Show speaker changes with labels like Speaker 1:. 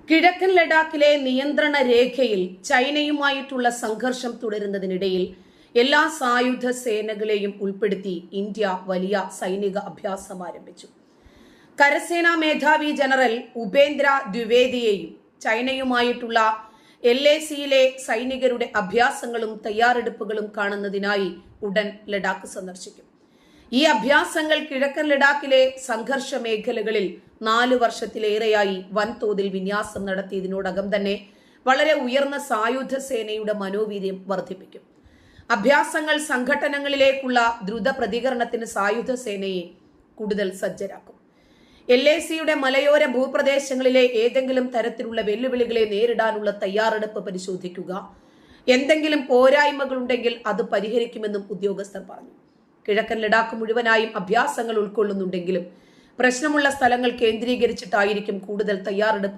Speaker 1: കിഴക്കൻ ലഡാക്കിലെ നിയന്ത്രണ രേഖയിൽ ചൈനയുമായിട്ടുള്ള സംഘർഷം തുടരുന്നതിനിടയിൽ എല്ലാ സായുധ സേനകളെയും ഉൾപ്പെടുത്തി ഇന്ത്യ വലിയ സൈനിക അഭ്യാസം ആരംഭിച്ചു. കരസേനാ മേധാവി ജനറൽ ഉപേന്ദ്ര ദ്വിവേദിയെയും ചൈനയുമായിട്ടുള്ള LACയിലെ സൈനികരുടെ അഭ്യാസങ്ങളും തയ്യാറെടുപ്പുകളും കാണുന്നതിനായി ഉടൻ ലഡാക്ക് സന്ദർശിക്കും. ഈ അഭ്യാസങ്ങൾ കിഴക്കൻ ലഡാക്കിലെ സംഘർഷ മേഖലകളിൽ 4 വർഷത്തിലേറെയായി വൻതോതിൽ വിന്യാസം നടത്തിയതിനോടകം തന്നെ വളരെ ഉയർന്ന സായുധ സേനയുടെ മനോവീര്യം വർദ്ധിപ്പിക്കും. അഭ്യാസങ്ങൾ സംഘട്ടനങ്ങളിലേക്കുള്ള ദ്രുത പ്രതികരണത്തിന് സായുധ സേനയെ കൂടുതൽ സജ്ജരാക്കും. LACയുടെ മലയോര ഭൂപ്രദേശങ്ങളിലെ ഏതെങ്കിലും തരത്തിലുള്ള വെല്ലുവിളികളെ നേരിടാനുള്ള തയ്യാറെടുപ്പ് പരിശോധിക്കുക, എന്തെങ്കിലും പോരായ്മകളുണ്ടെങ്കിൽ അത് പരിഹരിക്കുമെന്നും ഉദ്യോഗസ്ഥർ പറഞ്ഞു. കിഴക്കൻ ലഡാക്ക് മുഴുവനായും അഭ്യാസങ്ങൾ ഉൾക്കൊള്ളുന്നുണ്ടെങ്കിലും പ്രശ്നമുള്ള സ്ഥലങ്ങൾ കേന്ദ്രീകരിച്ചിട്ടായിരിക്കും കൂടുതൽ തയ്യാറെടുപ്പ്